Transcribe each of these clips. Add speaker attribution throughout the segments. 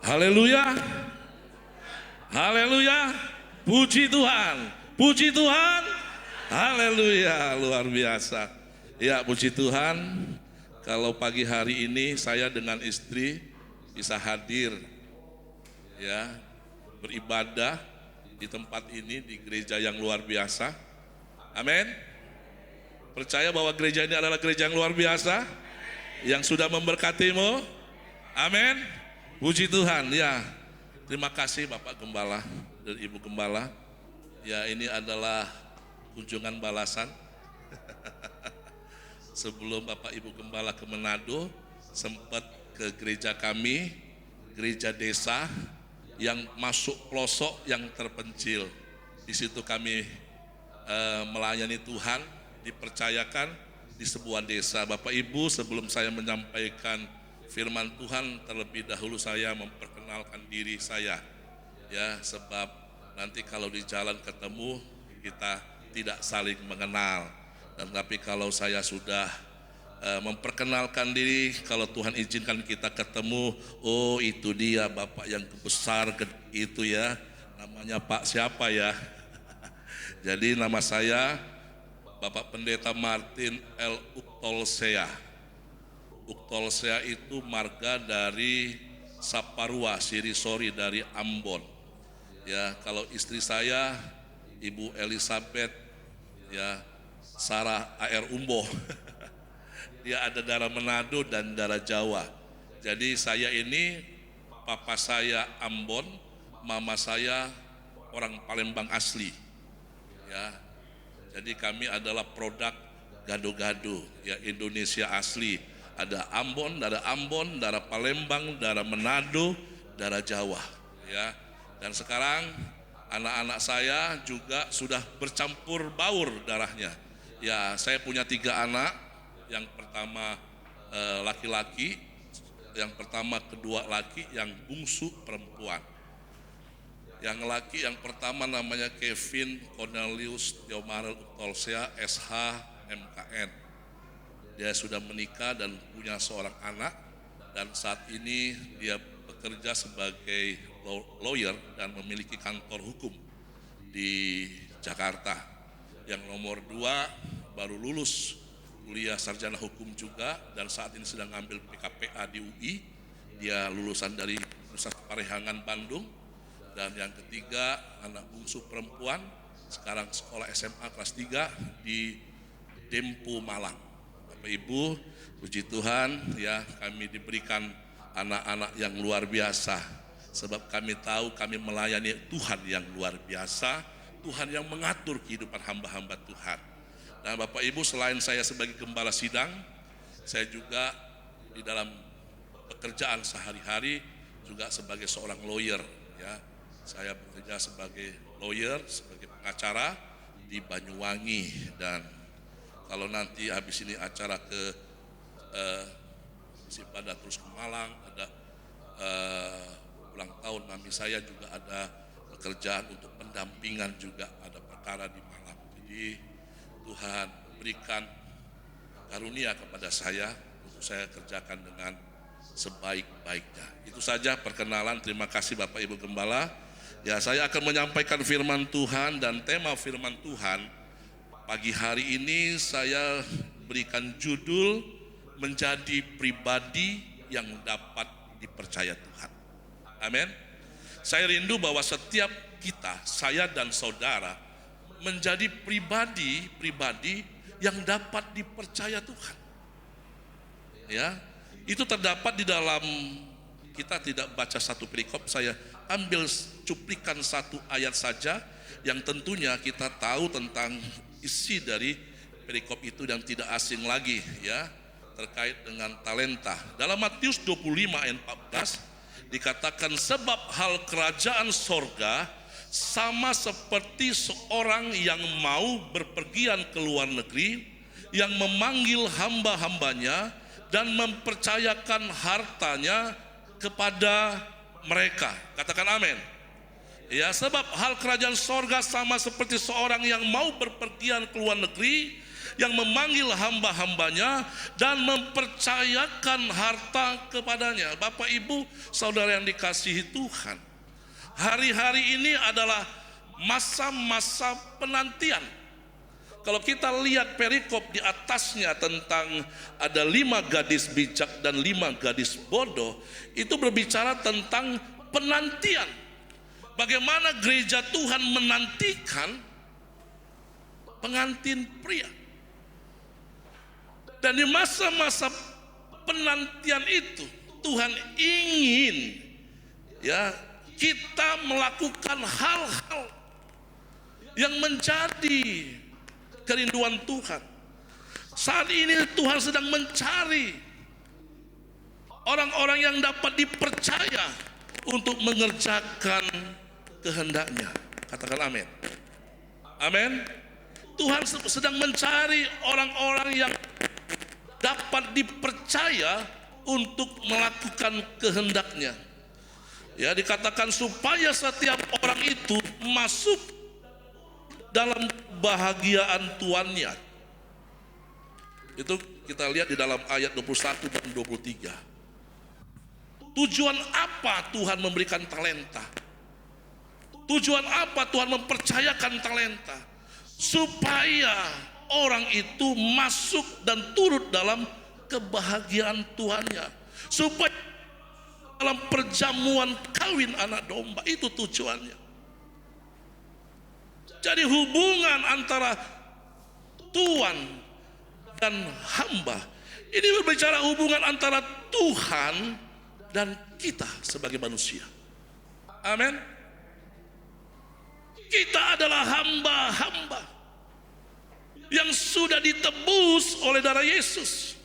Speaker 1: Haleluya, haleluya, puji Tuhan, puji Tuhan, haleluya, luar biasa. Ya, puji Tuhan, kalau pagi hari ini saya dengan istri bisa hadir, ya, beribadah di tempat ini, di gereja yang luar biasa. Amin. Percaya bahwa gereja ini adalah gereja yang luar biasa, yang sudah memberkatimu. Amin. Puji Tuhan. Ya, terima kasih Bapak Gembala dan Ibu Gembala. Ya, ini adalah kunjungan balasan. Sebelum Bapak Ibu Gembala ke Manado, sempat ke gereja kami, gereja desa yang masuk pelosok yang terpencil. Di situ kami melayani Tuhan, dipercayakan di sebuah desa. Bapak Ibu, sebelum saya menyampaikan firman Tuhan, terlebih dahulu saya memperkenalkan diri saya, ya, sebab nanti kalau di jalan ketemu kita tidak saling mengenal. Dan tapi kalau saya sudah memperkenalkan diri, kalau Tuhan izinkan kita ketemu, oh itu dia Bapak yang besar itu ya, namanya Pak siapa ya? Jadi nama saya Bapak Pendeta Martin L. Uktolsea. Uktolsea itu marga dari Saparua, Sirisori dari Ambon. Ya, kalau istri saya Ibu Elizabeth, ya, Sarah A.R. Umbo. Dia ada darah Manado dan darah Jawa. Jadi saya ini, papa saya Ambon, mama saya orang Palembang asli. Ya, jadi kami adalah produk gado-gado, ya, Indonesia asli. Ada Ambon, darah Palembang, darah Manado, darah Jawa, ya. Dan sekarang anak-anak saya juga sudah bercampur baur darahnya. Ya, saya punya 3 anak. Yang pertama laki-laki, yang pertama kedua laki, yang bungsu perempuan. Yang laki yang pertama namanya Kevin Cornelius Theomarel Uktolsea SH MKN. Dia sudah menikah dan punya seorang anak, dan saat ini dia bekerja sebagai lawyer dan memiliki kantor hukum di Jakarta. Yang nomor 2 baru lulus kuliah sarjana hukum juga dan saat ini sedang ambil PKPA di UI. Dia lulusan dari Universitas Parahyangan Bandung. Dan yang ketiga anak bungsu perempuan sekarang sekolah SMA kelas 3 di Dempo Malang. Bapak Ibu, puji Tuhan, ya, kami diberikan anak-anak yang luar biasa. Sebab kami tahu kami melayani Tuhan yang luar biasa, Tuhan yang mengatur kehidupan hamba-hamba Tuhan. Nah Bapak Ibu, selain saya sebagai gembala sidang, saya juga di dalam pekerjaan sehari-hari juga sebagai seorang lawyer, ya. Saya bekerja sebagai lawyer, sebagai pengacara di Banyuwangi. Dan kalau nanti habis ini acara ke pada terus ke Malang, ada ulang tahun mami saya juga ada pekerjaan untuk pendampingan, juga ada perkara di Malang. Jadi Tuhan berikan karunia kepada saya untuk saya kerjakan dengan sebaik-baiknya. Itu saja perkenalan. Terima kasih Bapak Ibu Gembala. Ya, saya akan menyampaikan firman Tuhan, dan tema firman Tuhan pagi hari ini saya berikan judul menjadi pribadi yang dapat dipercaya Tuhan. Amin. Saya rindu bahwa setiap kita, saya dan saudara, menjadi pribadi yang dapat dipercaya Tuhan. Ya, itu terdapat di dalam, kita tidak baca satu perikop, saya ambil cuplikan satu ayat saja yang tentunya kita tahu tentang isi dari perikop itu dan tidak asing lagi, ya, terkait dengan talenta. Dalam Matius 25 ayat 14 dikatakan, sebab hal kerajaan sorga sama seperti seorang yang mau berpergian ke luar negeri, yang memanggil hamba-hambanya dan mempercayakan hartanya kepada mereka. Katakan amin. Ya, sebab hal kerajaan sorga sama seperti seorang yang mau berpergian ke luar negeri, yang memanggil hamba-hambanya dan mempercayakan harta kepadanya. Bapak Ibu Saudara yang dikasihi Tuhan, hari-hari ini adalah masa-masa penantian. Kalau kita lihat perikop di atasnya tentang ada 5 gadis bijak dan 5 gadis bodoh, itu berbicara tentang penantian. Bagaimana gereja Tuhan menantikan pengantin pria. Dan di masa-masa penantian itu Tuhan ingin kita melakukan hal-hal yang menjadi kerinduan Tuhan. Saat ini Tuhan sedang mencari orang-orang yang dapat dipercaya untuk mengerjakan kehendaknya. Katakan amin. Amin. Tuhan sedang mencari orang-orang yang dapat dipercaya untuk melakukan kehendaknya. Ya, dikatakan supaya setiap orang itu masuk dalam kebahagiaan tuannya. Itu kita lihat di dalam ayat 21 dan 23. Tujuan apa Tuhan memberikan talenta? Tujuan apa Tuhan mempercayakan talenta? Supaya orang itu masuk dan turut dalam kebahagiaan tuannya. Supaya dalam perjamuan kawin anak domba, itu tujuannya. Jadi hubungan antara Tuhan dan hamba ini berbicara hubungan antara Tuhan dan kita sebagai manusia. Amin. Kita adalah hamba-hamba yang sudah ditebus oleh darah Yesus.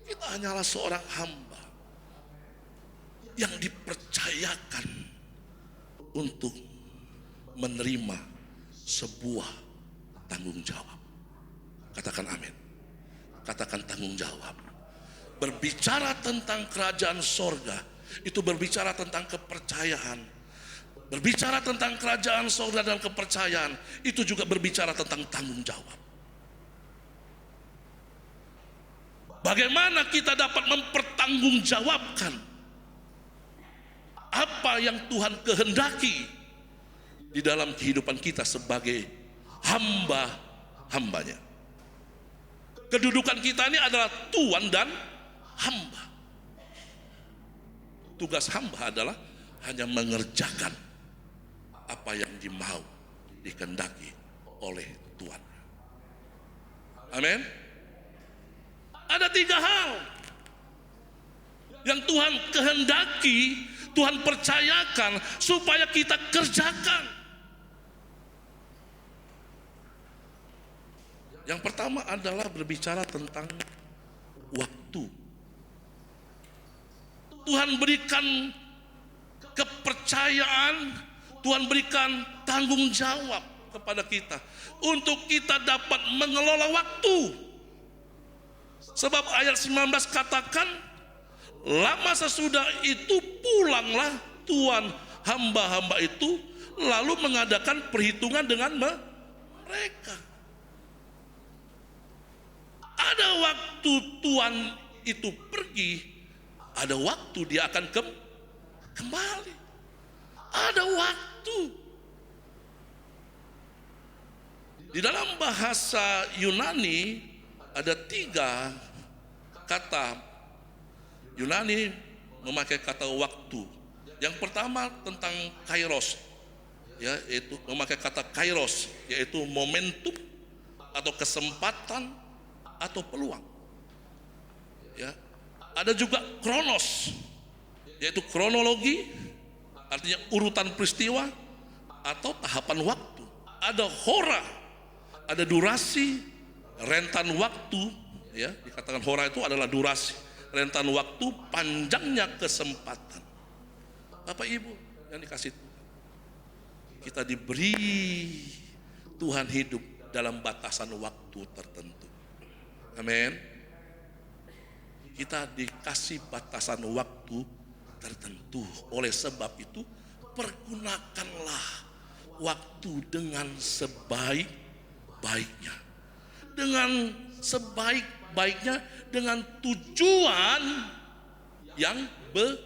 Speaker 1: Kita hanyalah seorang hamba yang dipercayakan untuk menerima sebuah tanggung jawab. Katakan amin. Katakan tanggung jawab. Berbicara tentang kerajaan sorga, itu berbicara tentang kepercayaan. Berbicara tentang kerajaan sorga dan kepercayaan, itu juga berbicara tentang tanggung jawab. Bagaimana kita dapat mempertanggungjawabkan apa yang Tuhan kehendaki di dalam kehidupan kita sebagai hamba-hambanya. Kedudukan kita ini adalah tuan dan hamba. Tugas hamba adalah hanya mengerjakan apa yang dimau, dikehendaki oleh Tuhan. Amin. Ada 3 hal yang Tuhan kehendaki, Tuhan percayakan supaya kita kerjakan. Yang pertama adalah berbicara tentang waktu. Tuhan berikan kepercayaan, Tuhan berikan tanggung jawab kepada kita untuk kita dapat mengelola waktu. Sebab ayat 19 katakan, lama sesudah itu pulanglah tuan hamba-hamba itu lalu mengadakan perhitungan dengan mereka. Ada waktu tuan itu pergi, ada waktu dia akan kembali. Ada waktu. Di dalam bahasa Yunani ada 3 kata Yunani memakai kata waktu. Yang pertama tentang kairos, yaitu memakai kata kairos, yaitu momentum atau kesempatan atau peluang. Ya, ada juga kronos, yaitu kronologi, artinya urutan peristiwa atau tahapan waktu. Ada hora, ada durasi, rentan waktu. Ya, dikatakan hora itu adalah durasi, rentan waktu, panjangnya kesempatan. Bapak Ibu yang dikasih Tuhan, kita diberi Tuhan hidup dalam batasan waktu tertentu. Amin. Kita dikasih batasan waktu tertentu. Oleh sebab itu, pergunakanlah waktu dengan sebaik-baiknya. Dengan sebaik-baiknya, dengan tujuan yang benar.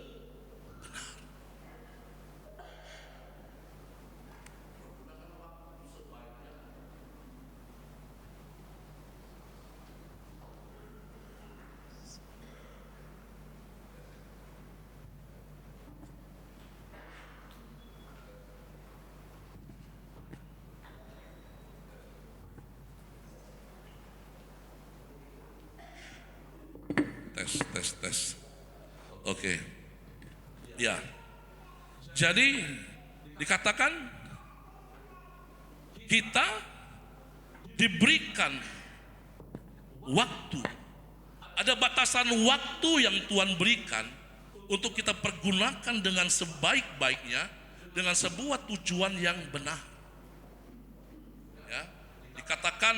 Speaker 1: Tes. Oke. Ya. Jadi dikatakan kita diberikan waktu. Ada batasan waktu yang Tuhan berikan untuk kita pergunakan dengan sebaik-baiknya, dengan sebuah tujuan yang benar. Ya. Dikatakan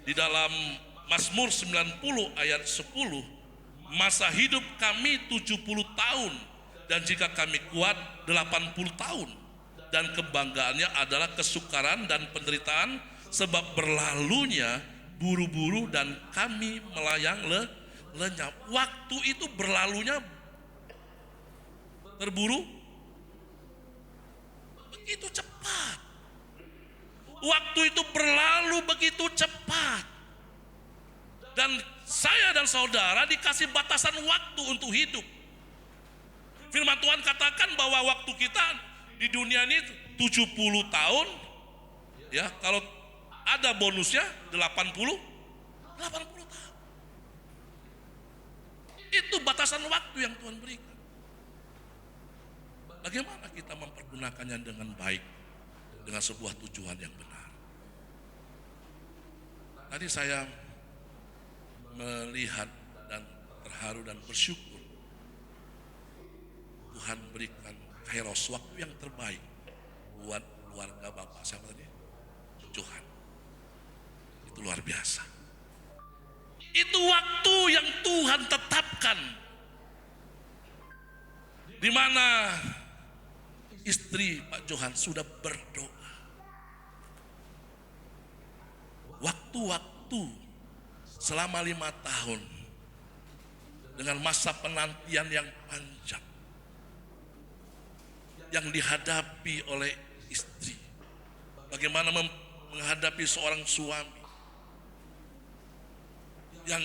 Speaker 1: di dalam Mazmur 90 ayat 10, masa hidup kami 70 tahun dan jika kami kuat 80 tahun, dan kebanggaannya adalah kesukaran dan penderitaan sebab berlalunya buru-buru dan kami melayang lenyap. Waktu itu berlalunya terburu begitu cepat. Waktu itu berlalu begitu cepat. Dan saya dan saudara dikasih batasan waktu untuk hidup. Firman Tuhan katakan bahwa waktu kita di dunia ini 70 tahun. Ya, kalau ada bonusnya 80 tahun. Itu batasan waktu yang Tuhan berikan. Bagaimana kita mempergunakannya dengan baik, dengan sebuah tujuan yang benar. Tadi saya melihat dan terharu dan bersyukur Tuhan berikan kairos, waktu yang terbaik buat keluarga Bapak siapa tadi? Johan. Itu luar biasa. Itu waktu yang Tuhan tetapkan, di mana istri Pak Johan sudah berdoa. Waktu-waktu selama 5 tahun dengan masa penantian yang panjang yang dihadapi oleh istri. Bagaimana menghadapi seorang suami yang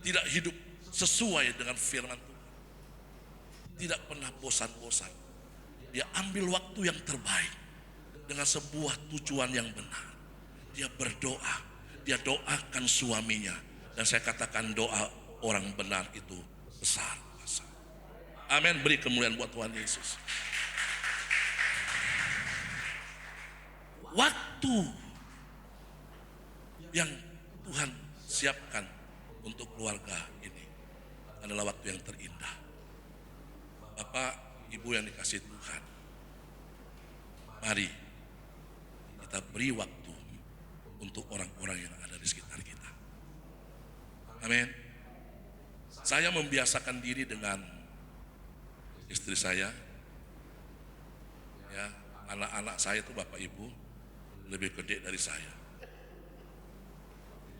Speaker 1: tidak hidup sesuai dengan firman Tuhan. Tidak pernah bosan-bosan. Dia ambil waktu yang terbaik dengan sebuah tujuan yang benar. Dia berdoa. Dia doakan suaminya, dan saya katakan doa orang benar itu besar. Amin. Beri kemuliaan buat Tuhan Yesus. Waktu yang Tuhan siapkan untuk keluarga ini adalah waktu yang terindah. Bapak, Ibu yang dikasihi Tuhan, mari kita beri waktu untuk orang-orang yang ada di sekitar kita. Amin. Saya membiasakan diri dengan istri saya. Ya, anak-anak saya itu Bapak Ibu lebih gede dari saya.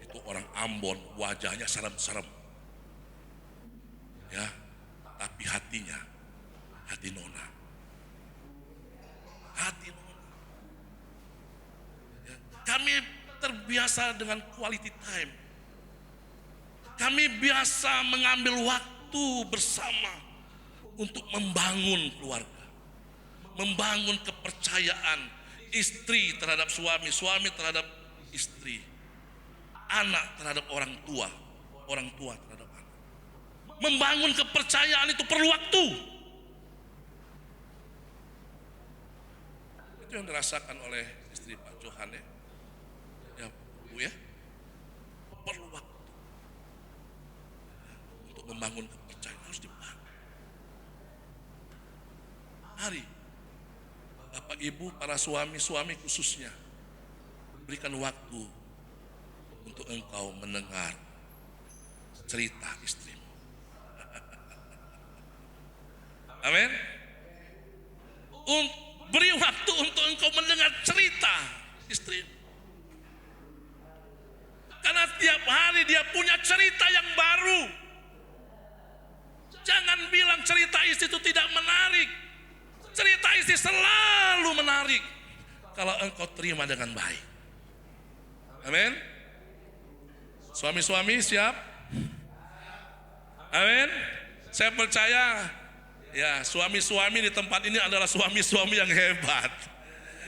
Speaker 1: Itu orang Ambon, wajahnya serem-serem. Ya, tapi hatinya hati nona. Hati nona. Ya, kami terbiasa dengan quality time. Kami biasa mengambil waktu bersama untuk membangun keluarga, membangun kepercayaan istri terhadap suami, suami terhadap istri, anak terhadap orang tua terhadap anak. Membangun kepercayaan itu perlu waktu. Itu yang dirasakan oleh istri Pak Johan ya. Ya, perlu waktu untuk membangun kepercayaan, harus dibangun. Mari Bapak Ibu, para suami khususnya, berikan waktu untuk engkau mendengar cerita istrimu. Amin. Beri waktu untuk engkau mendengar cerita istri. Karena tiap hari dia punya cerita yang baru. Jangan bilang cerita istri itu tidak menarik. Cerita istri selalu menarik kalau engkau terima dengan baik. Amin. Suami-suami siap? Amin. Saya percaya ya, suami-suami di tempat ini adalah suami-suami yang hebat,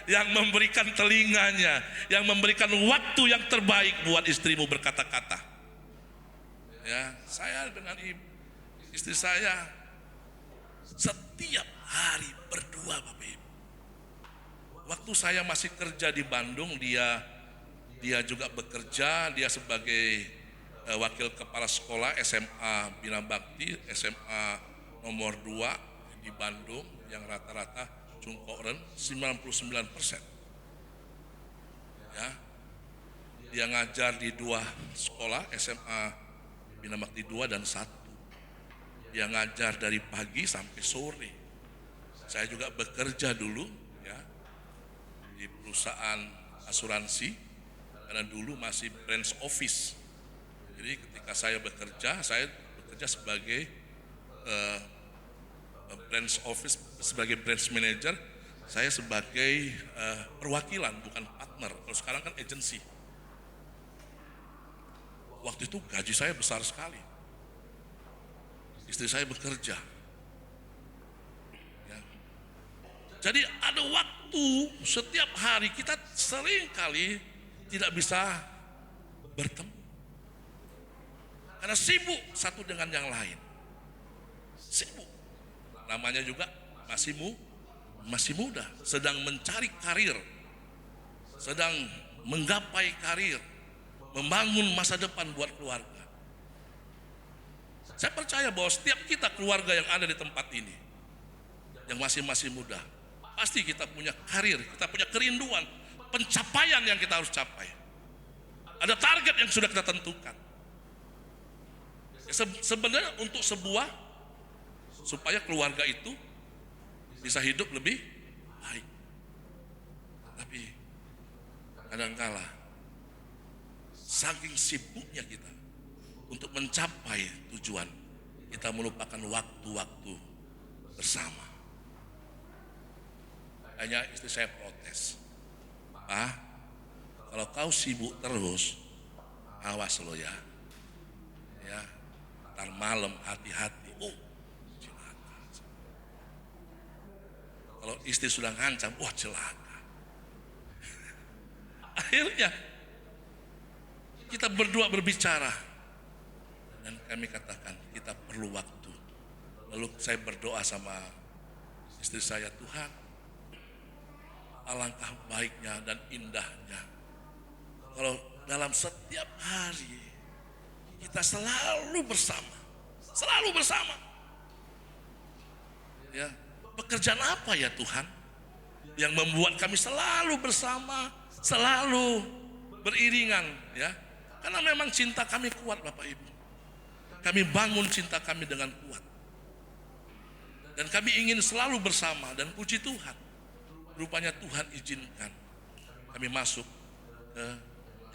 Speaker 1: yang memberikan telinganya, yang memberikan waktu yang terbaik buat istrimu berkata-kata. Ya, saya dengan istri saya setiap hari berdua, Bapak Ibu. Waktu saya masih kerja di Bandung, dia juga bekerja, dia sebagai wakil kepala sekolah SMA Bina Bakti, SMA nomor 2 di Bandung, yang rata-rata Cungkoren 99%. Ya, dia ngajar di 2 sekolah, SMA Bina Bakti 2 dan 1. Dia ngajar dari pagi sampai sore. Saya juga bekerja dulu ya di perusahaan asuransi, karena dulu masih branch office. Jadi ketika saya bekerja sebagai branch office, sebagai branch manager, saya sebagai perwakilan, bukan partner. Kalau sekarang kan agency. Waktu itu gaji saya besar sekali. Istri saya bekerja. Ya. Jadi ada waktu setiap hari kita sering kali tidak bisa bertemu. Karena sibuk satu dengan yang lain. Sibuk. Namanya juga masih muda, sedang mencari karir, sedang menggapai karir, membangun masa depan buat keluarga. Saya percaya bahwa setiap kita keluarga yang ada di tempat ini, yang masih muda, pasti kita punya karir, kita punya kerinduan, pencapaian yang kita harus capai. Ada target yang sudah kita tentukan. Sebenarnya untuk supaya keluarga itu bisa hidup lebih baik. Tapi kadangkala saking sibuknya kita untuk mencapai tujuan, kita melupakan waktu-waktu bersama. Hanya istri saya protes, "Pak, kalau kau sibuk terus, awas lo ya. Ya, ntar malam hati-hati." Oh, celaka. Kalau istri sudah ngancam, wah celaka. Akhirnya kita berdua berbicara, dan kami katakan kita perlu waktu. Lalu saya berdoa sama istri saya, Tuhan, alangkah baiknya dan indahnya kalau dalam setiap hari kita selalu bersama. Ya, pekerjaan apa ya Tuhan yang membuat kami selalu bersama, selalu beriringan, ya? Karena memang cinta kami kuat, Bapak Ibu. Kami bangun cinta kami dengan kuat. Dan kami ingin selalu bersama, dan puji Tuhan, rupanya Tuhan izinkan kami masuk ke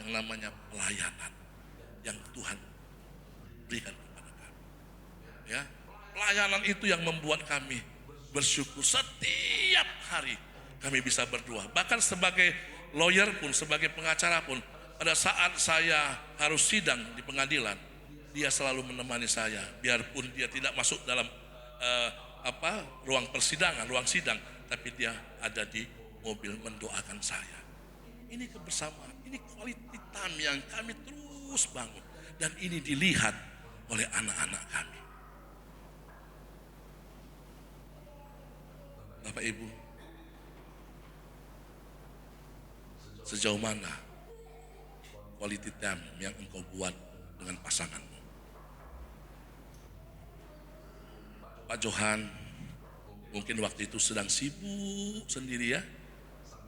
Speaker 1: yang namanya pelayanan yang Tuhan berikan kepada kami. Ya, pelayanan itu yang membuat kami bersyukur setiap hari kami bisa berdua. Bahkan sebagai lawyer pun, sebagai pengacara pun, pada saat saya harus sidang di pengadilan, dia selalu menemani saya, biarpun dia tidak masuk dalam ruang persidangan, ruang sidang, tapi dia ada di mobil mendoakan saya. Ini kebersamaan, ini quality time yang kami terus bangun, dan ini dilihat oleh anak-anak kami. Bapak Ibu, sejauh mana quality time yang engkau buat dengan pasanganmu? Pak Johan mungkin waktu itu sedang sibuk sendiri ya,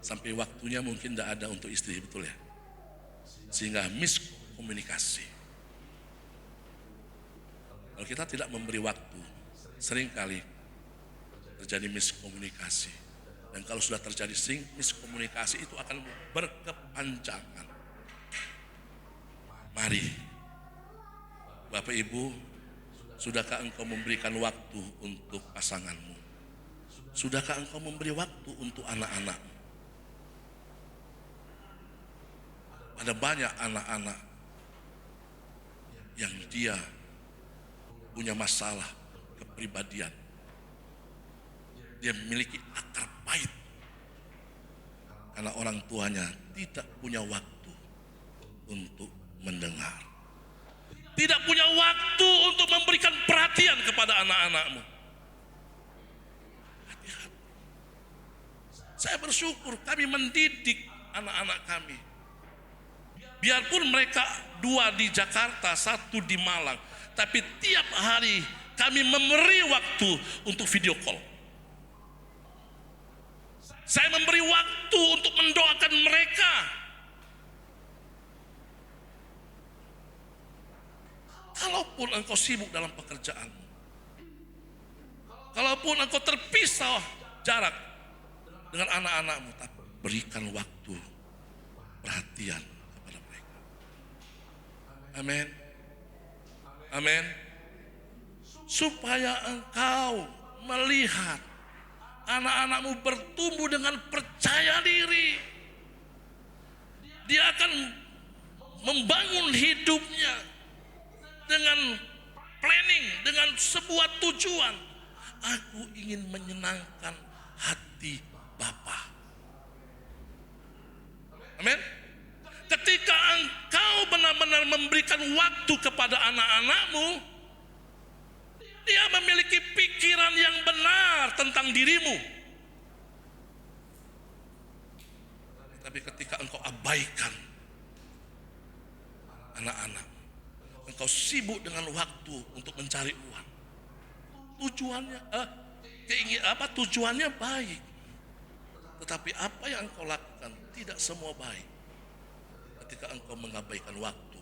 Speaker 1: sampai waktunya mungkin tidak ada untuk istri, betul ya? Sehingga miskomunikasi. Kalau kita tidak memberi waktu, seringkali terjadi miskomunikasi, Dan kalau sudah terjadi miskomunikasi itu akan berkepanjangan. Mari, Bapak Ibu, sudahkah engkau memberikan waktu untuk pasanganmu? Sudahkah engkau memberi waktu untuk anak-anakmu? Ada banyak anak-anak yang dia punya masalah kepribadian. Dia memiliki akar pahit karena orang tuanya tidak punya waktu untuk mendengar. Tidak punya waktu untuk memberikan perhatian kepada anak-anakmu. Hati-hati. Saya bersyukur kami mendidik anak-anak kami. Biarpun mereka 2 di Jakarta, 1 di Malang, tapi tiap hari kami memberi waktu untuk video call. Saya memberi waktu untuk mendoakan mereka. Kalaupun engkau sibuk dalam pekerjaanmu, kalaupun engkau terpisah jarak dengan anak-anakmu, tapi berikan waktu, perhatian kepada mereka. Amin. Amin. Supaya engkau melihat anak-anakmu bertumbuh dengan percaya diri. Dia akan membangun hidupnya dengan planning, dengan sebuah tujuan. Aku ingin menyenangkan hati Bapa. Amin. Ketika engkau benar-benar memberikan waktu kepada anak-anakmu, dia memiliki pikiran yang benar tentang dirimu. Tapi ketika engkau abaikan anak-anak, engkau sibuk dengan waktu untuk mencari uang. Tujuannya baik. Tetapi apa yang engkau lakukan tidak semua baik. Ketika engkau mengabaikan waktu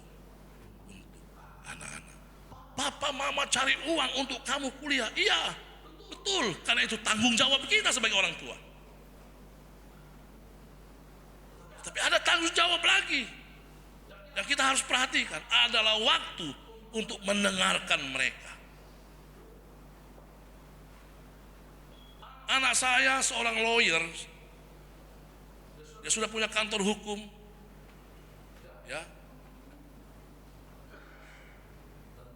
Speaker 1: untuk anak-anak. Papa mama cari uang untuk kamu kuliah. Iya, betul. Karena itu tanggung jawab kita sebagai orang tua. Tapi ada tanggung jawab lagi yang kita harus perhatikan, adalah waktu untuk mendengarkan mereka. Anak saya seorang lawyer, dia sudah punya kantor hukum, ya.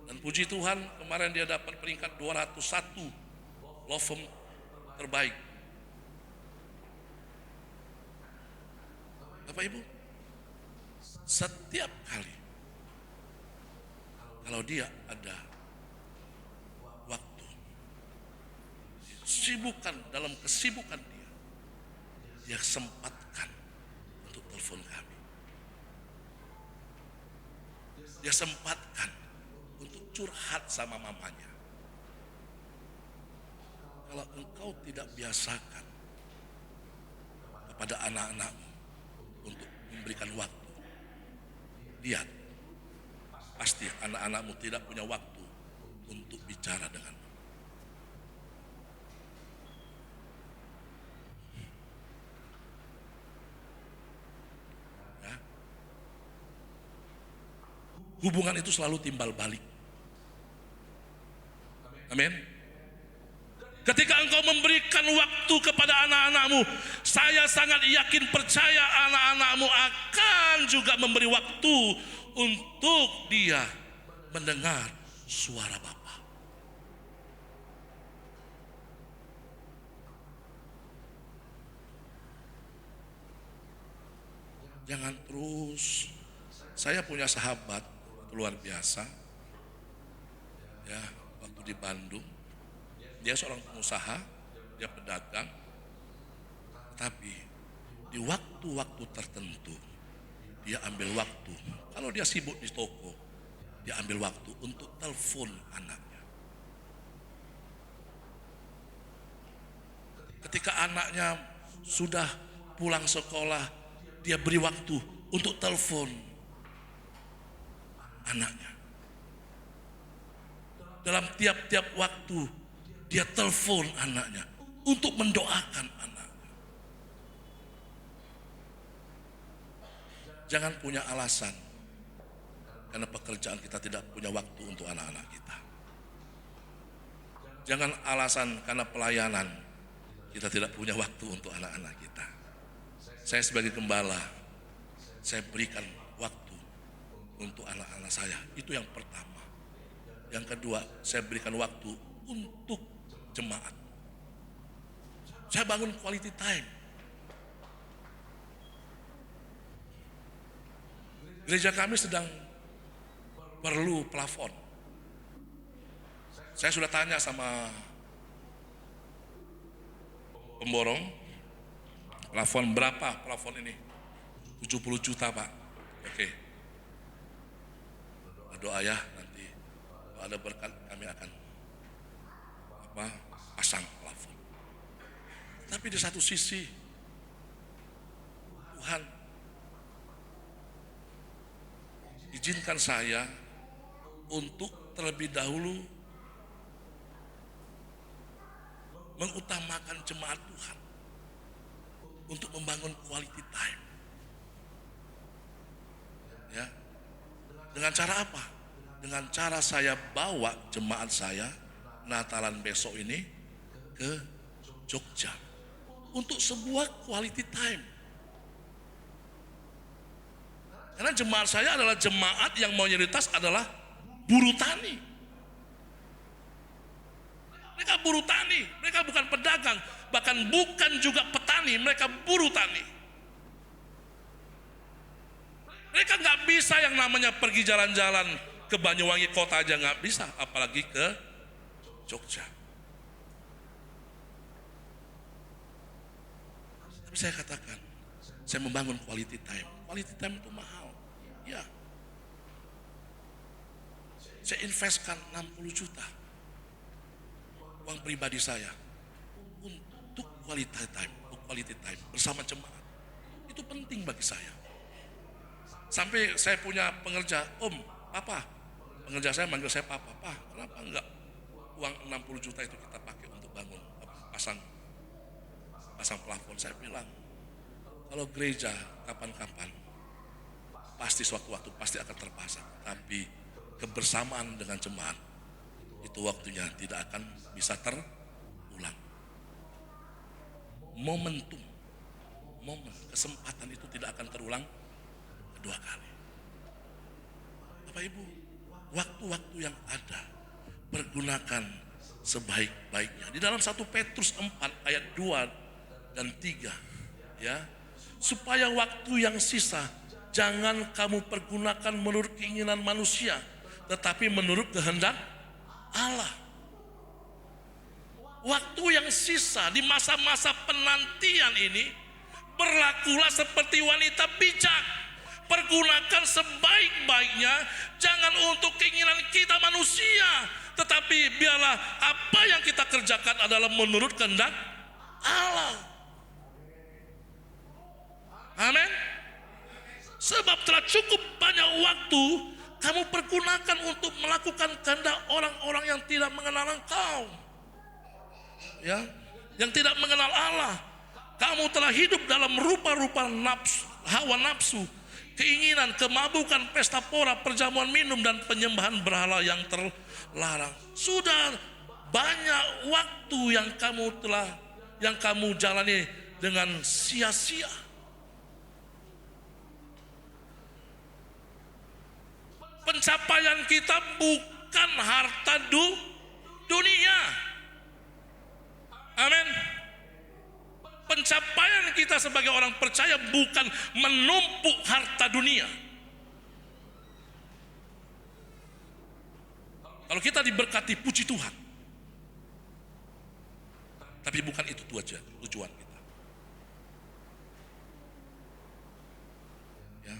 Speaker 1: Dan puji Tuhan, kemarin dia dapat peringkat 201 law firm terbaik. Bapak Ibu, setiap kali kalau dia ada waktu, sibukan dalam kesibukan dia sempatkan untuk telepon kami. Dia sempatkan untuk curhat sama mamanya. Kalau engkau tidak biasakan kepada anak-anakmu untuk memberikan waktu, lihat, pasti anak-anakmu tidak punya waktu untuk bicara denganmu. Ya. Hubungan itu selalu timbal balik. Amin. Ketika engkau memberikan waktu kepada anak-anakmu, saya sangat yakin percaya anak-anakmu akan juga memberi waktu untuk dia mendengar suara Bapa. Jangan terus. Saya punya sahabat luar biasa, ya, waktu di Bandung. Dia seorang pengusaha, dia pedagang, tapi di waktu-waktu tertentu dia ambil waktu. Kalau dia sibuk di toko, dia ambil waktu untuk telepon anaknya. Ketika anaknya sudah pulang sekolah, dia beri waktu untuk telepon anaknya. Dalam tiap-tiap waktu dia telepon anaknya untuk mendoakan anaknya. Jangan punya alasan karena pekerjaan kita tidak punya waktu untuk anak-anak kita. Jangan alasan karena pelayanan kita tidak punya waktu untuk anak-anak kita. Saya sebagai gembala, saya berikan waktu untuk anak-anak saya. Itu yang pertama. Yang kedua, saya berikan waktu untuk jemaat. Saya bangun quality time. Gereja kami sedang perlu plafon. Saya sudah tanya sama pemborong, plafon berapa plafon ini? 70 juta Pak. Oke. Doa ya, nanti kalau ada berkat kami akan pasang plafon. Tapi di satu sisi Tuhan izinkan saya untuk terlebih dahulu mengutamakan jemaat Tuhan untuk membangun quality time. Ya. Dengan cara apa? Dengan cara saya bawa jemaat saya Natalan besok ini ke Jogja untuk sebuah quality time. Karena jemaat saya adalah jemaat yang mayoritas adalah buruh tani. Mereka buruh tani, mereka bukan pedagang, bahkan bukan juga petani, mereka buruh tani. Mereka nggak bisa yang namanya pergi jalan-jalan ke Banyuwangi kota aja nggak bisa, apalagi ke Jogja. Tapi saya katakan, saya membangun quality time. Quality time itu mahal, ya. Saya investkan 60 juta uang pribadi saya untuk quality time bersama jemaat. Itu penting bagi saya. Sampai saya punya pengerja, Om, Papa. Pengerja saya manggil saya Papa. Pak, kenapa enggak uang 60 juta itu kita pakai untuk bangun, pasang plafon? Saya bilang, kalau gereja kapan-kapan pasti suatu waktu pasti akan terpasang, tapi kebersamaan dengan jemaat itu waktunya tidak akan bisa terulang. Momen, kesempatan itu tidak akan terulang kedua kali. Bapak Ibu, waktu-waktu yang ada pergunakan sebaik-baiknya. Di dalam 1 Petrus 4 ayat 2 dan 3, ya, supaya waktu yang sisa jangan kamu pergunakan menurut keinginan manusia, tetapi menurut kehendak Allah. Waktu yang sisa di masa-masa penantian ini, berlakulah seperti wanita bijak. Pergunakan sebaik-baiknya, jangan untuk keinginan kita manusia, tetapi biarlah apa yang kita kerjakan adalah menurut kehendak Allah. Amin. Sebab telah cukup banyak waktu kamu pergunakan untuk melakukan kehendak orang-orang yang tidak mengenal Engkau, ya, yang tidak mengenal Allah. Kamu telah hidup dalam rupa-rupa hawa nafsu, keinginan, kemabukan, pesta pora, perjamuan minum, dan penyembahan berhala yang terlarang. Sudah banyak waktu yang kamu jalani dengan sia-sia. Pencapaian kita bukan harta dunia. Amin. Pencapaian kita sebagai orang percaya bukan menumpuk harta dunia. Kalau kita diberkati, puji Tuhan. Tapi bukan itu tujuan kita. Ya.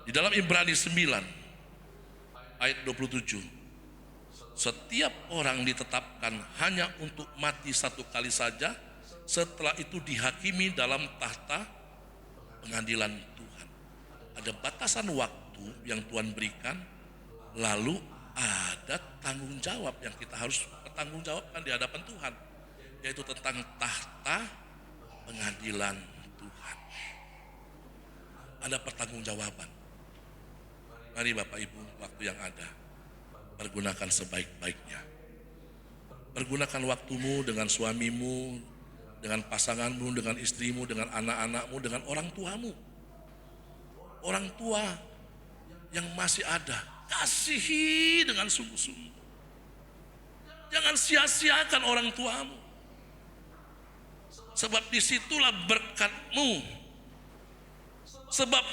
Speaker 1: Di dalam Ibrani 9 ayat 27, setiap orang ditetapkan hanya untuk mati satu kali saja, setelah itu dihakimi dalam tahta pengadilan Tuhan. Ada batasan waktu yang Tuhan berikan, lalu ada tanggung jawab yang kita harus bertanggung jawabkan di hadapan Tuhan, yaitu tentang tahta pengadilan Tuhan. Ada pertanggungjawaban. Mari Bapak Ibu, waktu yang ada, pergunakan sebaik-baiknya. Pergunakan waktumu dengan suamimu, dengan pasanganmu, dengan istrimu, dengan anak-anakmu, dengan orang tuamu. Orang tua yang masih ada, kasihi dengan sungguh-sungguh. Jangan sia-siakan orang tuamu. Sebab disitulah berkatmu. Sebab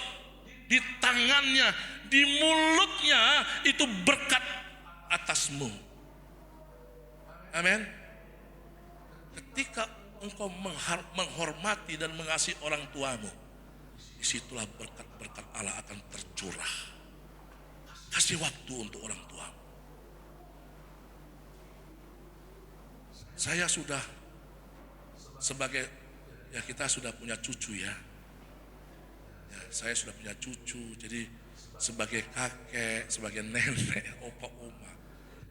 Speaker 1: di tangannya, di mulutnya itu berkat atasmu. Amin. Ketika engkau menghormati dan mengasihi orang tuamu, disitulah berkat-berkat Allah akan tercurah. Kasih waktu untuk orang tuamu. Saya sudah sebagai, kita sudah punya cucu ya. Saya sudah punya cucu, jadi sebagai kakek, sebagai nenek, opa, oma,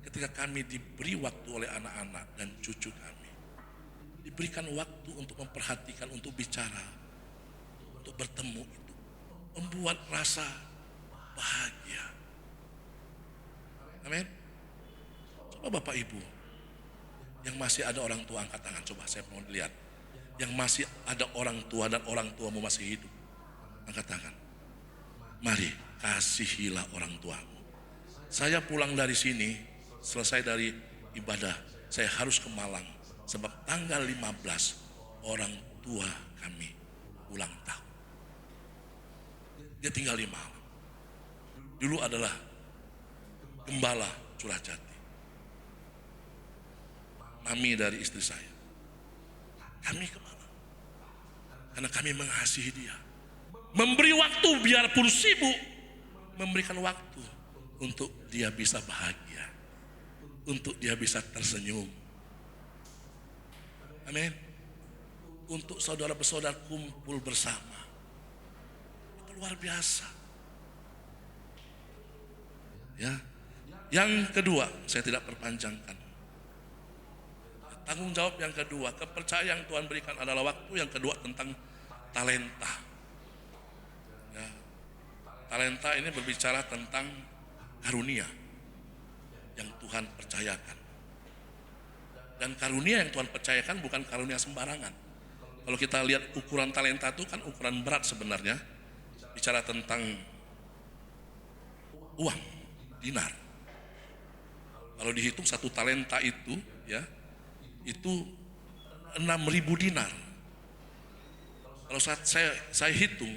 Speaker 1: ketika kami diberi waktu oleh anak-anak dan cucu kami, diberikan waktu untuk memperhatikan, untuk bicara, untuk bertemu, itu membuat rasa bahagia. Amin. Coba Bapak Ibu yang masih ada orang tua, angkat tangan, coba saya mau lihat. Yang masih ada orang tua dan orang tuamu masih hidup, angkat tangan. Mari kasihilah orang tuamu. Saya pulang dari sini, selesai dari ibadah, saya harus ke Malang. Sebab tanggal 15 orang tua kami ulang tahun. Dia tinggal di Malang. Dulu adalah gembala Curah Jati. Mami dari istri saya. Kami ke Malang. Karena kami mengasihi dia. Memberi waktu biarpun sibuk, memberikan waktu untuk dia bisa bahagia, untuk dia bisa tersenyum. Amin. Untuk saudara-saudara kumpul bersama, itu luar biasa. Ya, yang kedua, saya tidak perpanjangkan. Tanggung jawab yang kedua, kepercayaan yang Tuhan berikan adalah waktu. Yang kedua tentang talenta. Ya, talenta ini berbicara tentang karunia yang Tuhan percayakan. Dan karunia yang Tuhan percayakan bukan karunia sembarangan. Kalau kita lihat ukuran talenta itu kan ukuran berat sebenarnya. Bicara tentang uang, dinar. Kalau dihitung satu talenta itu, ya, itu 6.000 dinar. Kalau saya hitung,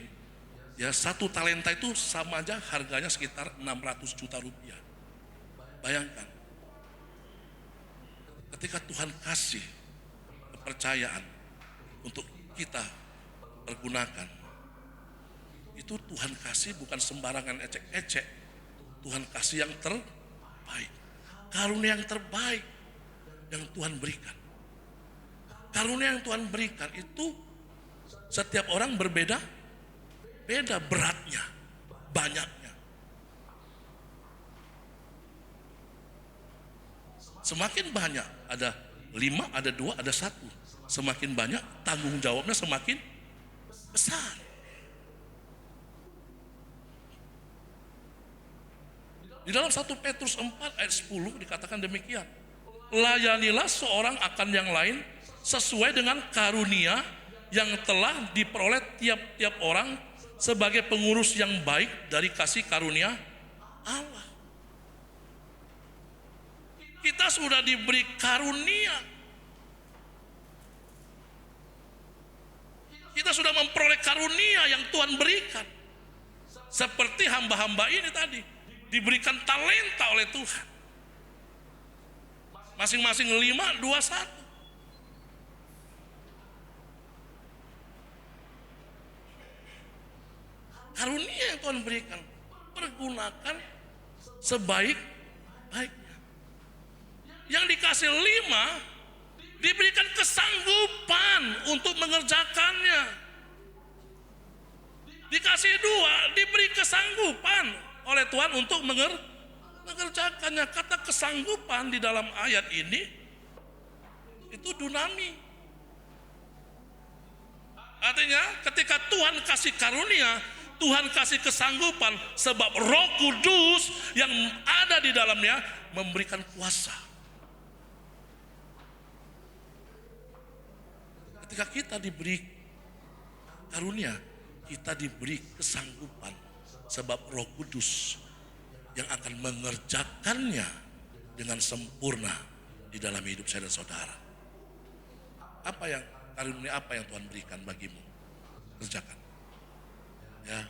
Speaker 1: ya, satu talenta itu sama aja harganya sekitar 600 juta rupiah. Bayangkan, ketika Tuhan kasih kepercayaan untuk kita pergunakan, itu Tuhan kasih bukan sembarangan ecek-ecek. Tuhan kasih yang terbaik, karunia yang terbaik yang Tuhan berikan. Karunia yang Tuhan berikan itu setiap orang berbeda, beda beratnya, banyaknya. Semakin banyak, ada 5, ada 2, ada 1. Semakin banyak, tanggung jawabnya semakin besar. Di dalam 1 Petrus 4 ayat 10 dikatakan demikian. Layanilah seorang akan yang lain sesuai dengan karunia yang telah diperoleh tiap-tiap orang sebagai pengurus yang baik dari kasih karunia Allah. Kita sudah diberi karunia. Kita sudah memperoleh karunia yang Tuhan berikan. Seperti hamba-hamba ini tadi, diberikan talenta oleh Tuhan. Masing-masing 5, 2, 1. Karunia yang Tuhan berikan, pergunakan sebaik-baiknya. Yang dikasih 5, diberikan kesanggupan untuk mengerjakannya. Dikasih 2, diberi kesanggupan oleh Tuhan untuk mengerjakannya. Kata kesanggupan di dalam ayat ini itu dunami. Artinya ketika Tuhan kasih karunia, Tuhan kasih kesanggupan, sebab Roh Kudus yang ada di dalamnya memberikan kuasa. Ketika kita diberi karunia, kita diberi kesanggupan, sebab Roh Kudus yang akan mengerjakannya dengan sempurna di dalam hidup saya dan saudara. Karunia apa yang Tuhan berikan bagimu? Kerjakan. Ya.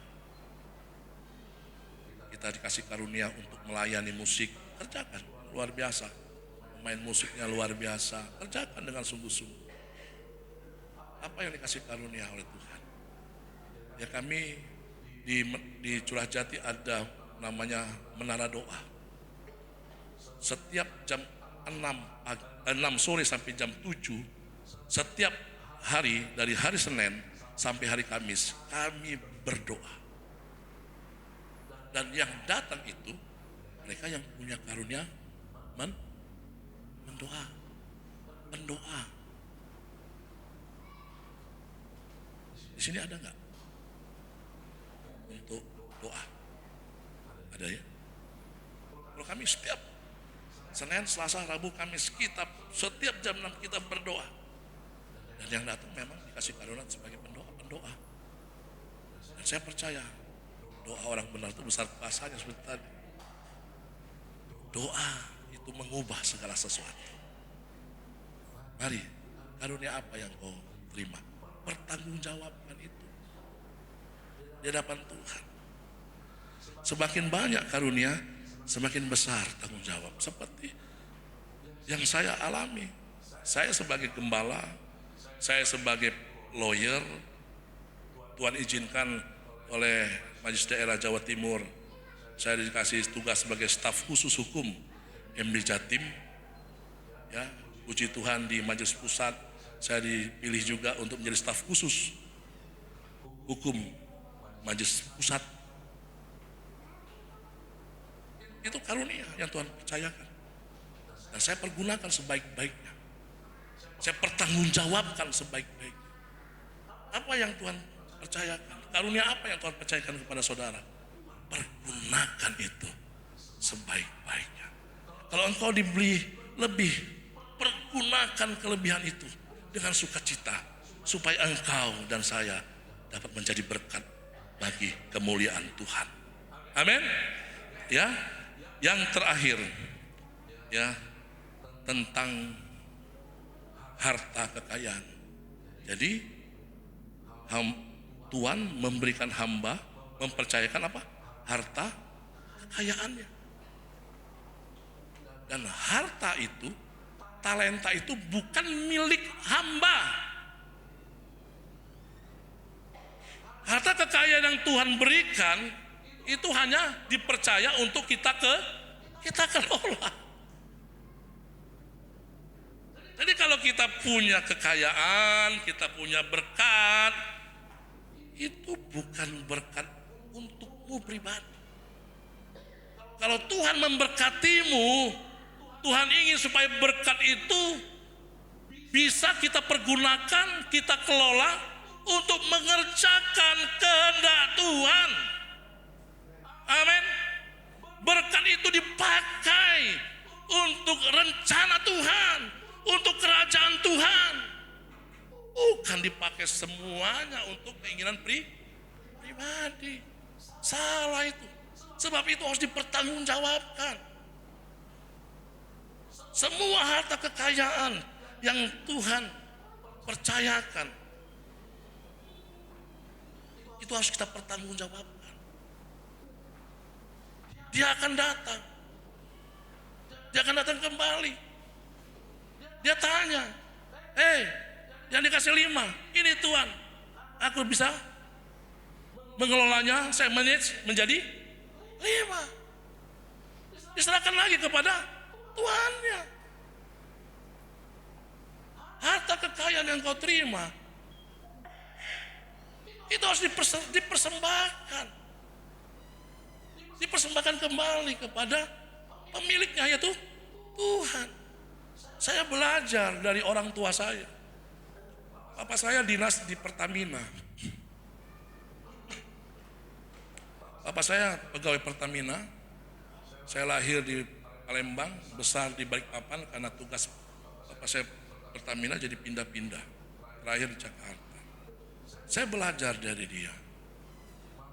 Speaker 1: Kita dikasih karunia untuk melayani musik, kerjakan. Luar biasa. Pemain musiknya luar biasa, kerjakan dengan sungguh-sungguh. Apa yang dikasih karunia oleh Tuhan? Ya, kami di Curah Jati ada namanya menara doa. Setiap jam 6 sore sampai jam 7, setiap hari dari hari Senin sampai hari Kamis kami berdoa. Dan yang datang itu mereka yang punya karunia mendoa. Di sini ada nggak untuk doa? Ada ya? Kalau kami setiap Senin, Selasa, Rabu, Kamis kita setiap jam 6 kita berdoa. Dan yang datang memang dikasih karunia sebagai pendoa. Dan saya percaya doa orang benar itu besar kuasanya seperti tadi. Doa itu mengubah segala sesuatu. Mari, karunia apa yang kau terima? Pertanggungjawabkan itu di hadapan Tuhan. Semakin banyak karunia, semakin besar tanggung jawab. Seperti yang saya alami. Saya sebagai gembala, saya sebagai lawyer, Tuhan izinkan oleh Majelis Daerah Jawa Timur, saya dikasih tugas sebagai staf khusus hukum MD Jatim. Ya, puji Tuhan di Majelis Pusat saya dipilih juga untuk menjadi staf khusus hukum Majelis Pusat. Itu karunia yang Tuhan percayakan. Dan saya pergunakan sebaik-baiknya. Saya pertanggungjawabkan sebaik-baiknya. Apa yang Tuhan percayakan? Karunia apa yang Tuhan percayakan kepada saudara? Pergunakan itu sebaik-baiknya. Kalau engkau diberi lebih, pergunakan kelebihan itu dengan sukacita, supaya engkau dan saya dapat menjadi berkat bagi kemuliaan Tuhan. Amin. Ya, yang terakhir, ya, tentang harta kekayaan. Jadi Tuhan memberikan hamba, mempercayakan apa? Harta kekayaannya. Dan harta itu, talenta itu bukan milik hamba. Harta kekayaan yang Tuhan berikan itu hanya dipercaya untuk kita kelola. Jadi kalau kita punya kekayaan, kita punya berkat, itu bukan berkat untukmu pribadi. Kalau Tuhan memberkatimu, Tuhan ingin supaya berkat itu bisa kita pergunakan, kita kelola untuk mengerjakan kehendak Tuhan. Amin. Berkat itu dipakai untuk rencana Tuhan, untuk kerajaan Tuhan. Bukan dipakai semuanya untuk keinginan pribadi. Salah itu. Sebab itu harus dipertanggungjawabkan. Semua harta kekayaan yang Tuhan percayakan, itu harus kita pertanggungjawabkan. Dia akan datang. Dia akan datang kembali. Dia tanya, yang dikasih 5, ini Tuhan, aku bisa mengelolanya, saya manage menjadi 5. Diserahkan lagi kepada Tuhannya. Harta kekayaan yang kau terima itu harus dipersembahkan. Dipersembahkan kembali kepada pemiliknya, yaitu Tuhan. Saya belajar dari orang tua saya. Papa saya dinas di Pertamina. Papa saya pegawai Pertamina. Saya lahir di Palembang, besar di Balikpapan karena tugas papa saya Pertamina jadi pindah-pindah. Terakhir di Jakarta. Saya belajar dari dia.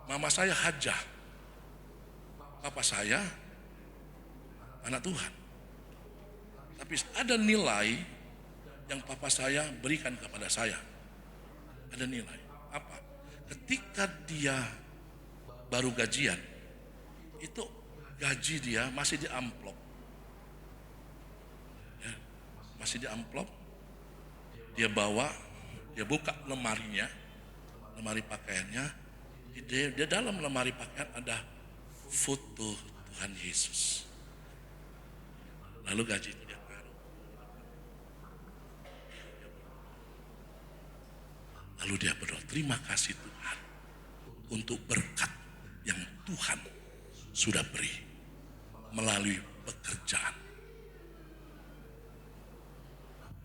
Speaker 1: Mama saya hajah. Papa saya anak Tuhan. Tapi ada nilai yang papa saya berikan kepada saya. Ada nilai. Apa? Ketika dia baru gajian, itu gaji dia masih di amplop. Ya, masih di amplop. Dia bawa, dia buka lemarinya, lemari pakaiannya. Di dalam lemari pakaian ada foto Tuhan Yesus. Lalu gaji itu dia taruh. Lalu dia berdoa, terima kasih Tuhan untuk berkat yang Tuhan sudah beri melalui pekerjaan.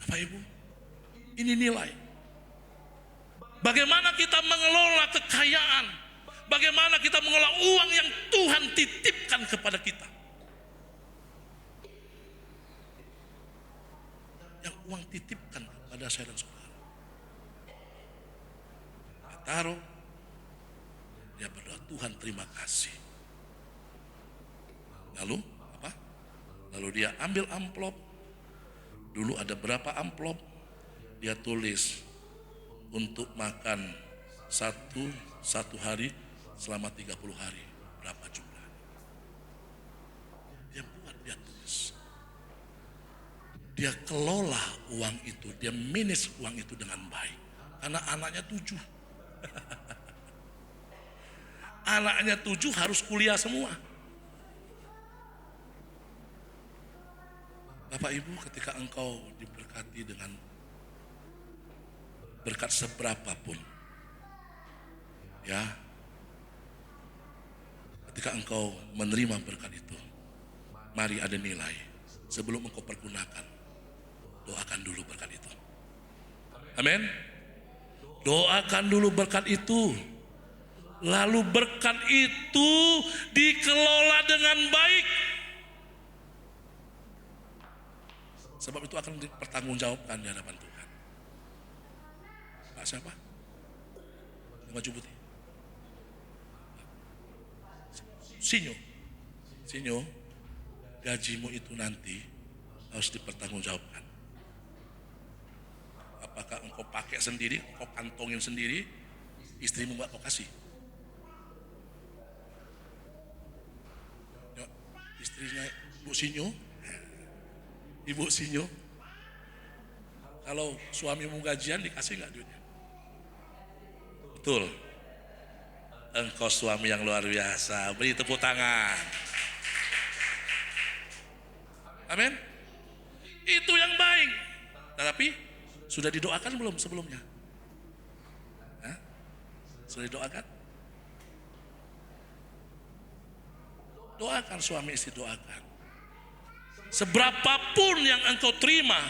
Speaker 1: Bapak Ibu, ini nilai. Bagaimana kita mengelola kekayaan, bagaimana kita mengelola uang yang Tuhan titipkan kepada kita. Yang uang titipkan kepada saya dan saudara. Dia taruh, dia berdoa, Tuhan terima kasih. Lalu apa? Lalu dia ambil amplop. Dulu ada berapa amplop? Dia tulis untuk makan satu hari selama 30 hari. Berapa jumlah? Dia buat, dia tulis. Dia kelola uang itu, dia manage uang itu dengan baik. Karena anaknya 7. Anaknya 7 harus kuliah semua. Bapak Ibu, ketika engkau diberkati dengan berkat seberapapun, ya, ketika engkau menerima berkat itu, mari ada nilai. Sebelum engkau pergunakan, doakan dulu berkat itu. Amin. Doakan dulu berkat itu. Lalu berkat itu dikelola dengan baik. Sebab itu akan dipertanggungjawabkan di hadapan Tuhan. Pak siapa? Maju putih. Sinyo, gajimu itu nanti harus dipertanggungjawabkan. Apakah engkau pakai sendiri, engkau kantongin sendiri, istrimu gak kau kasih? Ya, istrinya Ibu Sinyo, kalau suamimu gajian dikasih gak duitnya? Betul. Engkau suami yang luar biasa, beri tepuk tangan. Amin. Itu yang baik. Tetapi sudah didoakan belum sebelumnya? Hah? Sudah didoakan? Doakan suami istri, doakan. Seberapapun yang engkau terima,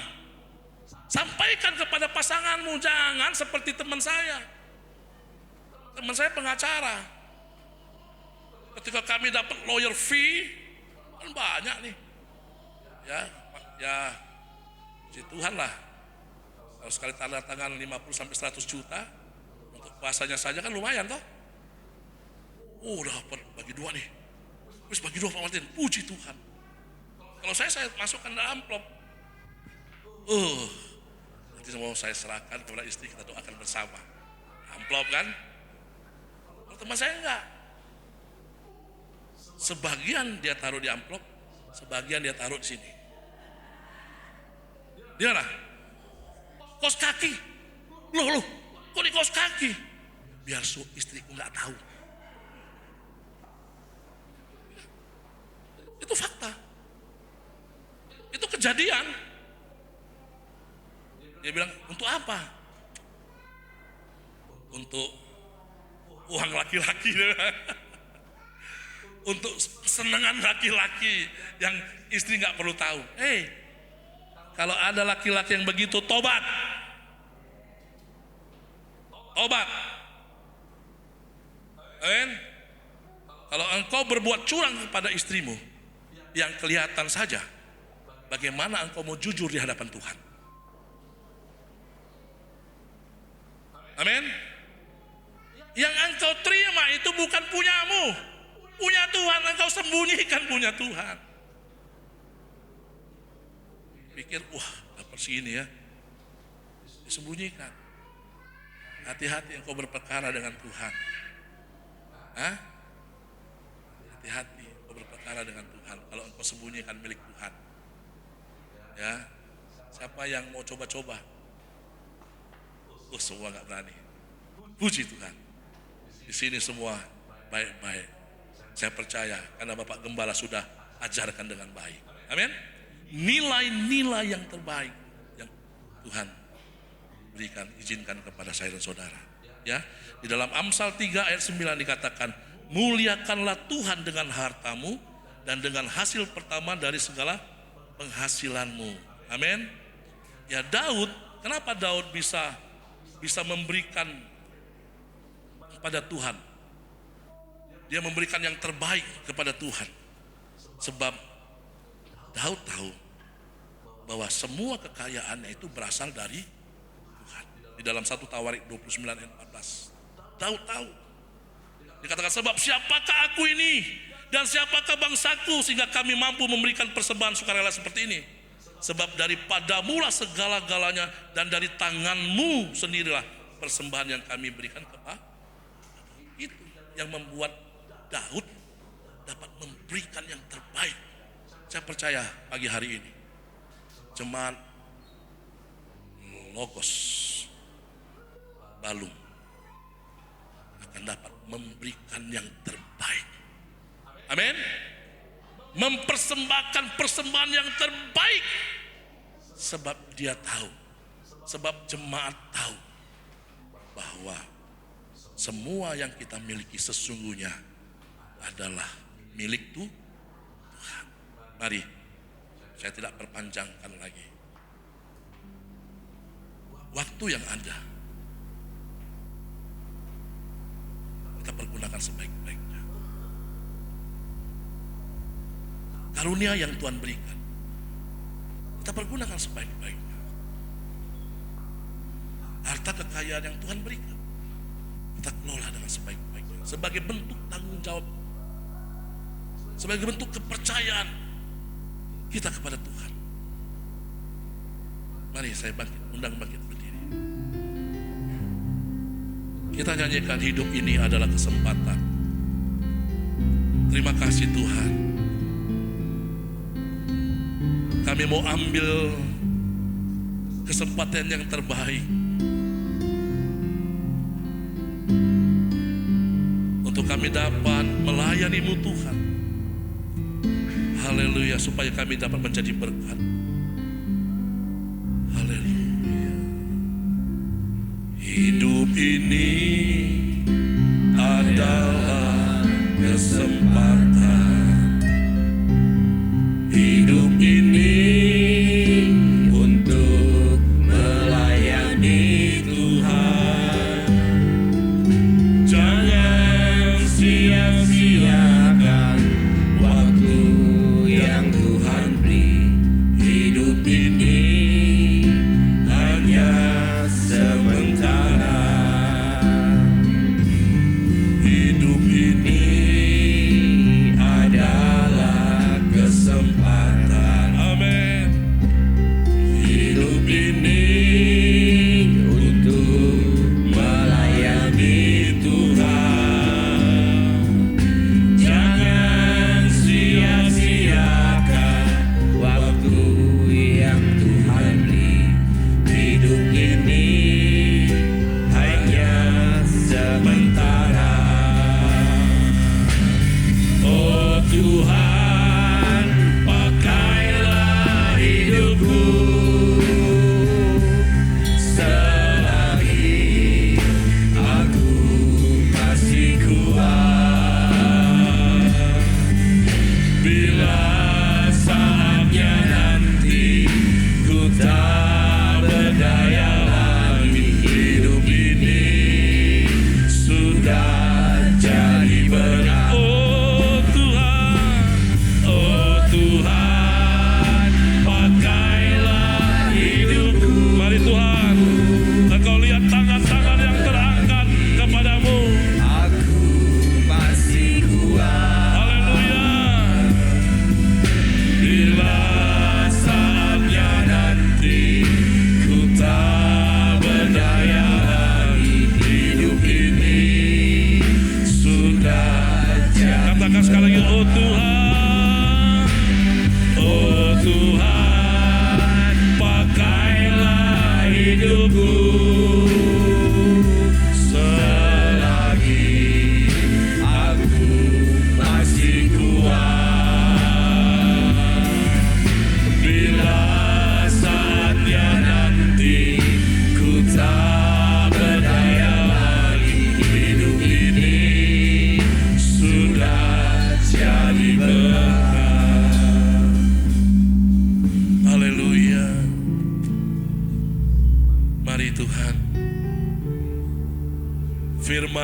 Speaker 1: sampaikan kepada pasanganmu. Jangan seperti teman saya. Teman saya pengacara. Ketika kami dapat lawyer fee, kan banyak nih. Ya, puji Tuhan lah. Kalau sekali tanda tangan 50-100 juta, untuk puasanya saja kan lumayan toh. Oh, dapat bagi 2 nih. Terus bagi 2 Pak Martin, puji Tuhan. Kalau saya masukkan dalam amplop. Nanti semua saya serahkan kepada istri, kita doakan bersama. Amplop kan? Kalau teman saya enggak. Sebagian dia taruh di amplop, sebagian dia taruh di sini. Di mana? Kos kaki. Loh, kok di kos kaki? Biar istriku enggak tahu. Itu fakta. Itu kejadian. Dia bilang, untuk apa? Untuk uang laki-laki. Untuk kesenangan laki-laki yang istri gak perlu tahu. Kalau ada laki-laki yang begitu, tobat. tobat. Amin. Kalau engkau berbuat curang kepada istrimu yang kelihatan saja, bagaimana engkau mau jujur di hadapan Tuhan? Amin. Yang engkau terima itu bukan punyamu, punya Tuhan. Engkau sembunyikan punya Tuhan. Pikir, wah dapat segini ya, disembunyikan. Hati-hati engkau berperkara dengan Tuhan. Hah? Hati-hati engkau berperkara dengan Tuhan kalau engkau sembunyikan milik Tuhan. Ya, siapa yang mau coba-coba? Semua nggak berani. Puji Tuhan. Di sini semua baik-baik. Saya percaya karena Bapak Gembala sudah ajarkan dengan baik. Amin. Nilai-nilai yang terbaik yang Tuhan berikan, izinkan kepada saya dan saudara. Ya, di dalam Amsal 3 ayat 9 dikatakan, muliakanlah Tuhan dengan hartamu dan dengan hasil pertama dari segala penghasilanmu. Amin. Ya, Daud, kenapa Daud bisa memberikan kepada Tuhan? Dia memberikan yang terbaik kepada Tuhan. Sebab Daud tahu bahwa semua kekayaannya itu berasal dari Tuhan. Di dalam 1 Tawarik 29 ayat 14. Daud tahu. Dikatakan, sebab siapakah aku ini dan siapakah bangsaku sehingga kami mampu memberikan persembahan sukarela seperti ini? Sebab daripadamulah segala-galanya dan dari tanganmu sendirilah persembahan yang kami berikan kepada. Itu yang membuat Daud dapat memberikan yang terbaik. Saya percaya pagi hari ini jemaat Logos Balung akan dapat memberikan yang terbaik. Amin. Mempersembahkan persembahan yang terbaik. Sebab dia tahu, sebab jemaat tahu bahwa semua yang kita miliki sesungguhnya adalah milik Tuhan. Mari, saya tidak perpanjangkan lagi. Waktu yang ada kita pergunakan sebaik-baiknya. Karunia yang Tuhan berikan kita pergunakan sebaik-baiknya. Harta kekayaan yang Tuhan berikan kita kelola dengan sebaik-baiknya. Sebagai bentuk tanggung jawab, sebagai bentuk kepercayaan kita kepada Tuhan. Mari saya undang bangkit berdiri. Kita nyanyikan, hidup ini adalah kesempatan. Terima kasih Tuhan. Kami mau ambil kesempatan yang terbaik untuk kami dapat melayani-Mu Tuhan. Haleluya, supaya kami dapat menjadi berkat. Haleluya. Hidup ini adalah kesempatan. Hidup ini untuk melayani Tuhan. Jangan sia-siakan waktu yang Tuhan beri. Hidup ini hanya sementara. Hidup ini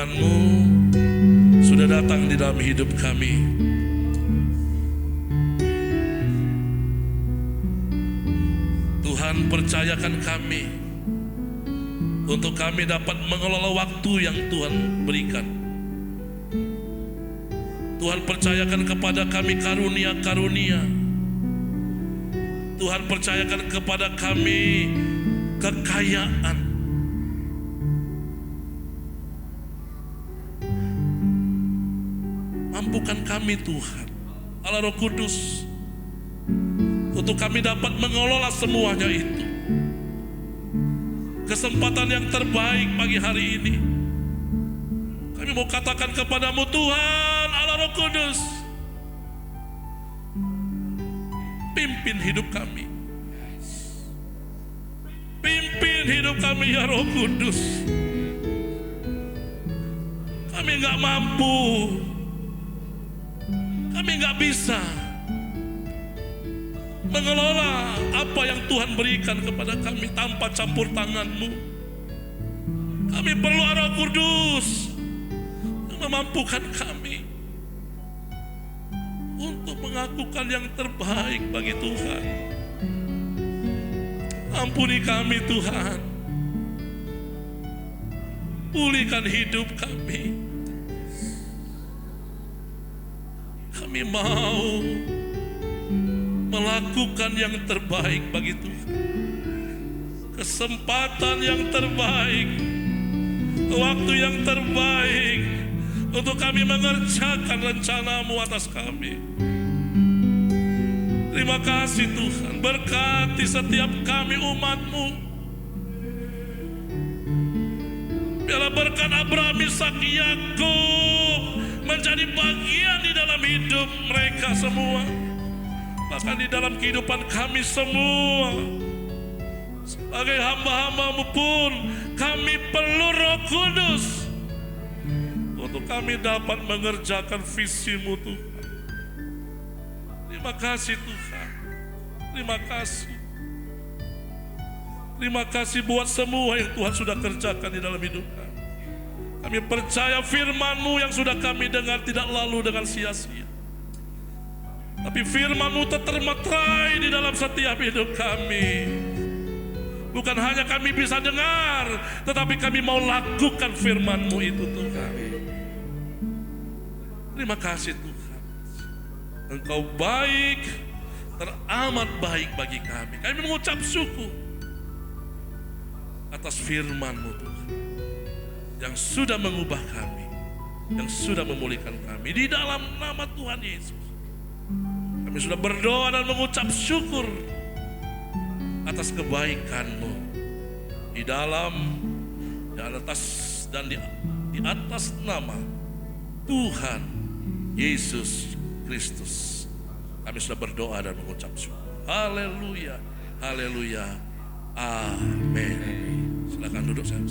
Speaker 1: firman-Mu sudah datang di dalam hidup kami. Tuhan, percayakan kami untuk kami dapat mengelola waktu yang Tuhan berikan. Tuhan, percayakan kepada kami karunia-karunia. Tuhan, percayakan kepada kami kekayaan. Mampukan kami Tuhan, Allah Roh Kudus, untuk kami dapat mengelola semuanya itu. Kesempatan yang terbaik pagi hari ini, kami mau katakan kepadamu Tuhan, Allah Roh Kudus, pimpin hidup kami. Pimpin hidup kami ya Roh Kudus. Kami gak mampu, kami gak bisa mengelola apa yang Tuhan berikan kepada kami tanpa campur tangan-Mu. Kami perlu Roh Kudus yang memampukan kami untuk mengakukan yang terbaik bagi Tuhan. Ampuni kami Tuhan, pulihkan hidup kami. Kami mau melakukan yang terbaik bagi Tuhan. Kesempatan yang terbaik, waktu yang terbaik untuk kami mengerjakan rencana-Mu atas kami. Terima kasih Tuhan, berkati setiap kami umat-Mu. Biarlah berkat Abraham, Ishak, Yakub menjadi bagian di dalam hidup mereka semua, bahkan di dalam kehidupan kami semua. Sebagai hamba-hamba-Mu pun kami perlu Roh Kudus untuk kami dapat mengerjakan visi-Mu Tuhan. Terima kasih Tuhan, terima kasih. Terima kasih buat semua yang Tuhan sudah kerjakan di dalam hidup kami. Kami percaya firman-Mu yang sudah kami dengar tidak lalu dengan sia-sia, tapi firman-Mu termeterai di dalam setiap hidup kami. Bukan hanya kami bisa dengar, tetapi kami mau lakukan firman-Mu itu Tuhan. Terima kasih Tuhan, Engkau baik, teramat baik bagi kami. Kami mengucap syukur atas firman-Mu Tuhan, yang sudah mengubah kami, yang sudah memulihkan kami. Di dalam nama Tuhan Yesus, kami sudah berdoa dan mengucap syukur atas kebaikan-Mu di dalam, di atas dan di atas nama Tuhan Yesus Kristus. Kami sudah berdoa dan mengucap syukur. Haleluya, haleluya, amin. Silakan duduk saya.